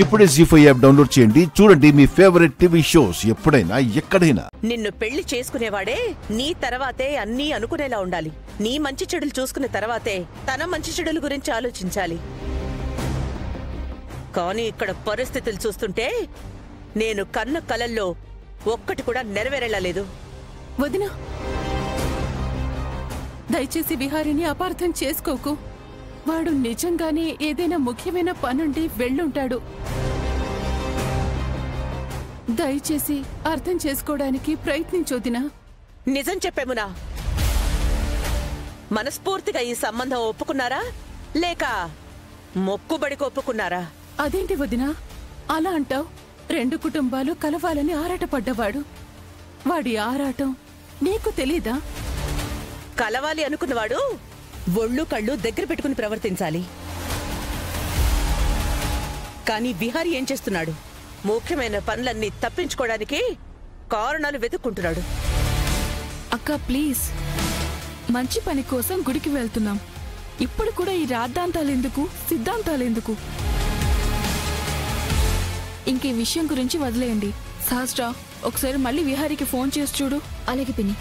ఇప్పుడే జీ5 app download చేయండి. చూడండి మీ ఫేవరెట్ టీవీ షోస్ ఎప్పుడైనా ఎక్కడైనా. నిన్ను పెళ్లి చేసుకునేవాడే నీ తర్వాతే అన్నీ అనుకునేలా ఉండాలి. నీ మంచి చెడులు చూసుకునే తర్వాతే తన మంచి చెడుల గురించి ఆలోచించాలి. కానీ ఇక్కడ పరిస్థితులు చూస్తుంటే నేను కన్న కలల్లో ఒక్కటి కూడా నెరవేరేలా లేదు. వదినా, దయచేసి విహారిని అపార్థం చేసుకోకు. వాడు నిజంగానే ఏదైనా ముఖ్యమైన పనుండి వెళ్ళుంటాడు. దయచేసి అర్థం చేసుకోవడానికి ప్రయత్నించొదినా. నిజం చెప్పేమునా, మనస్ఫూర్తిగా ఈ సంబంధం ఒప్పుకున్నారా లేక మొక్కుబడికి ఒప్పుకున్నారా? అదేంటి వదినా అలా అంటావు? రెండు కుటుంబాలు కలవాలని ఆరాటపడ్డవాడు. వాడి ఆరాటం నీకు తెలీదా? కలవాలి అనుకున్నవాడు ఒళ్ళు కళ్ళు దగ్గర పెట్టుకుని ప్రవర్తించాలి. కానీ విహారీ ఏం చేస్తున్నాడు? ముఖ్యమైన పనులన్నీ తప్పించుకోవడానికి కారణాలు వెతుక్కుంటున్నాడు. అక్క ప్లీజ్, మంచి పని కోసం గుడికి వెళ్తున్నాం. ఇప్పుడు కూడా ఈ రాద్ధాంతాలెందుకు, సిద్ధాంతాలెందుకు? ఇంక ఈ విషయం గురించి వదిలేయండి. సహస్రా, ఒకసారి మళ్ళీ విహారీకి ఫోన్ చేసి చూడు. అలాగే పిన్ని.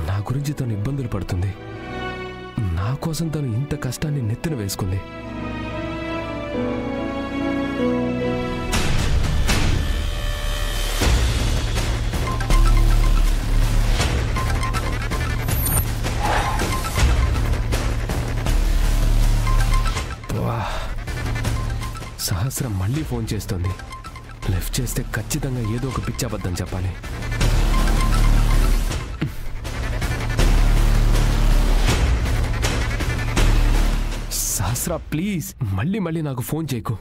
నా గురించి తను ఇబ్బందులు పడుతుంది. నా కోసం తను ఇంత కష్టాన్ని నెత్తిన వేసుకుంది. సహస్ర మళ్ళీ ఫోన్ చేస్తుంది. లిఫ్ట్ చేస్తే ఖచ్చితంగా ఏదో ఒక పిచ్చాబద్ధం చెప్పాలి. సహస్రా ప్లీజ్, మళ్ళీ నాకు ఫోన్ చేయకు.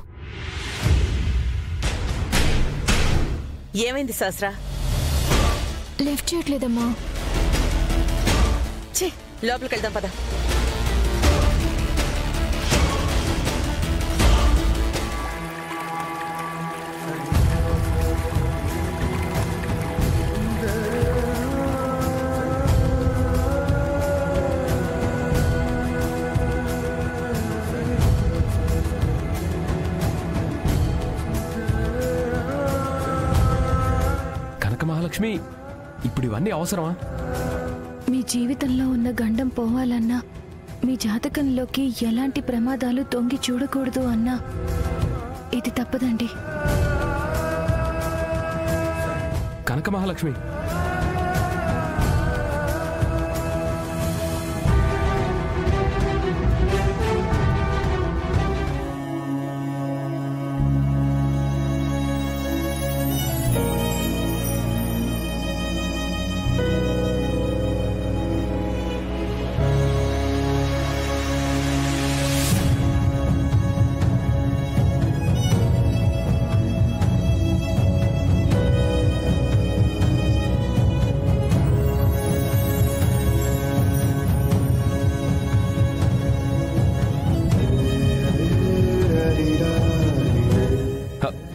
ఏమైంది సహస్రా? లిఫ్ట్ చేయట్లేదమ్మా. లోపలికి వెళ్దాం పద. మహాలక్ష్మి, ఇప్పుడు ఇవన్నీ అవసరమా? మీ జీవితంలో ఉన్న గండం పోవాలన్నా, మీ జాతకంలోకి ఎలాంటి ప్రమాదాలు తొంగి చూడకూడదు అన్నా ఇది తప్పదండి. కనక మహాలక్ష్మి,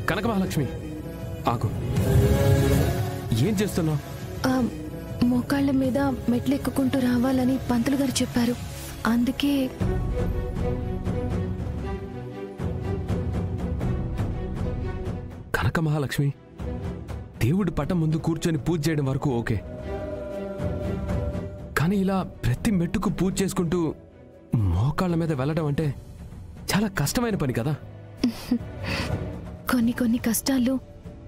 కనకమహాలక్ష్మి ఆగు. ఏం చేస్తున్నావు? మోకాళ్ళ మీద మెట్లెక్కుకుంటూ రావాలని పంతులు గారు చెప్పారు, అందుకే. కనకమహాలక్ష్మి, దేవుడి పటం ముందు కూర్చొని పూజ చేయడం వరకు ఓకే, కానీ ఇలా ప్రతి మెట్టుకు పూజ చేసుకుంటూ మోకాళ్ళ మీద వెళ్ళడం అంటే చాలా కష్టమైన పని కదా. కొన్ని కష్టాలు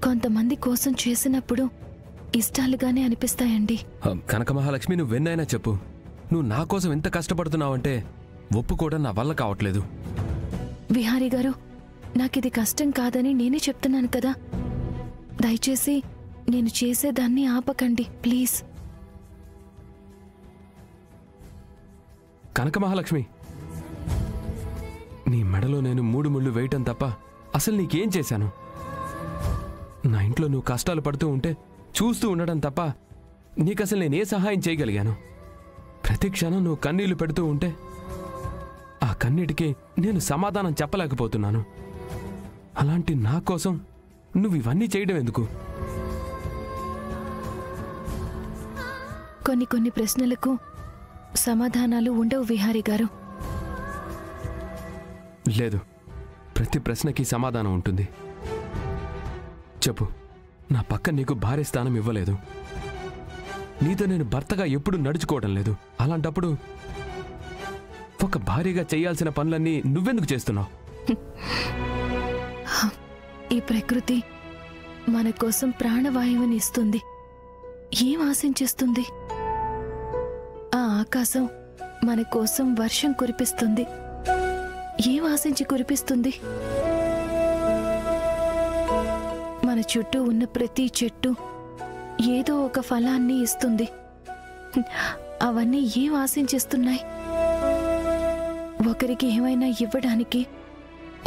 కొంతమంది కోసం చేసినప్పుడు ఇష్టాలుగానే అనిపిస్తాయండి. కనక మహాలక్ష్మి, నువ్వెన్నైనా చెప్పు, నువ్వు నా కోసం ఎంత కష్టపడుతున్నావంటే ఒప్పుకోవడం నా వల్ల కావట్లేదు. విహారీ గారు, నాకిది కష్టం కాదని నేనే చెప్తున్నాను కదా. దయచేసి నేను చేసేదాన్ని ఆపకండి ప్లీజ్. కనక మహాలక్ష్మి, నీ మెడలో నేను 3 ముళ్ళు వేయటం తప్ప అసలు నీకేం చేశాను? నా ఇంట్లో నువ్వు కష్టాలు పడుతూ ఉంటే చూస్తూ ఉండడం తప్ప నీకసలు నేనే సహాయం చేయగలిగాను? ప్రతి క్షణం నువ్వు కన్నీళ్లు పెడుతూ ఉంటే ఆ కన్నీటికి నేను సమాధానం చెప్పలేకపోతున్నాను. అలాంటి నా కోసం నువ్వు ఇవన్నీ చేయడం ఎందుకు? కొన్ని ప్రశ్నలకు సమాధానాలు ఉండవు విహారీ గారు. లేదు, ప్రతి ప్రశ్నకి సమాధానం ఉంటుంది. చెప్పు. నా పక్క నీకు భార్య స్థానం ఇవ్వలేదు. నీతో నేను భర్తగా ఎప్పుడు నడుచుకోవడం లేదు. అలాంటప్పుడు ఒక భార్యగా చేయాల్సిన పనులన్నీ నువ్వెందుకు చేస్తున్నావు? ఈ ప్రకృతి మన కోసం ప్రాణవాయువుని ఇస్తుంది. ఏం ఆశించేస్తుంది? ఆ ఆకాశం మన కోసం వర్షం కురిపిస్తుంది. ఏం ఆశించి కురిపిస్తుంది? మన చుట్టూ ఉన్న ప్రతి చెట్టు ఏదో ఒక ఫలాన్ని ఇస్తుంది. అవన్నీ ఏం ఆశించేస్తున్నాయి? ఒకరికి ఏమైనా ఇవ్వడానికి,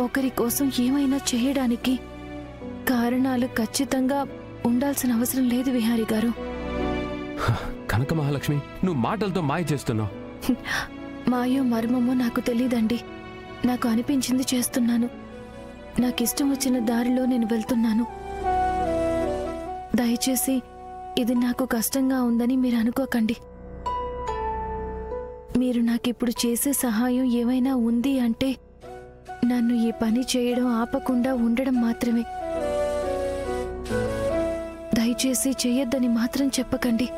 ఒకరి కోసం ఏమైనా చేయడానికి కారణాలు ఖచ్చితంగా ఉండాల్సిన అవసరం లేదు విహారీ గారు. కనక మహాలక్ష్మి, నువ్వు మాటలతో మాయ చేస్తున్నావు. మాయో మర్మమో నాకు తెలీదండి. నాకు అనిపించింది చేస్తున్నాను. నాకిష్టం వచ్చిన దారిలో నేను వెళ్తున్నాను. దయచేసి ఇది నాకు కష్టంగా ఉందని మీరు అనుకోకండి. మీరు నాకిప్పుడు చేసే సహాయం ఏమైనా ఉంది అంటే నన్ను ఈ పని చేయడం ఆపకుండా ఉండడం మాత్రమే. దయచేసి చెయ్యొద్దని మాత్రం చెప్పకండి.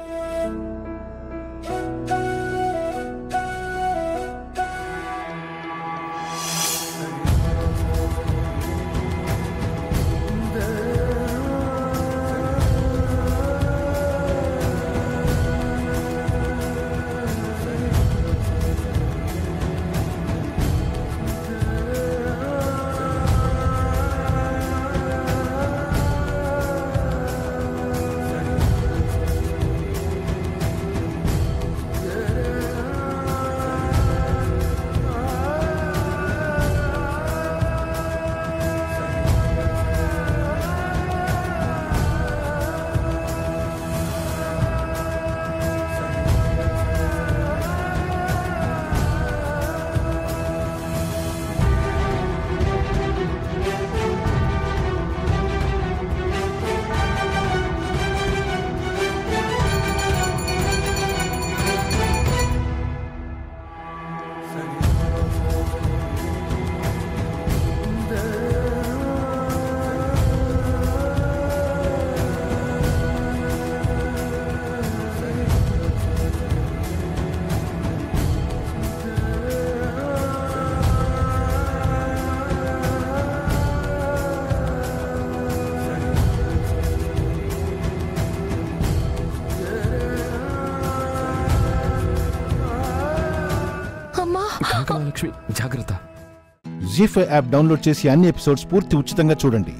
కనక మహాలక్ష్మి, జాగ్రత్త. జీ5 యాప్ డౌన్లోడ్ చేసి అన్ని ఎపిసోడ్స్ పూర్తి ఉచితంగా చూడండి.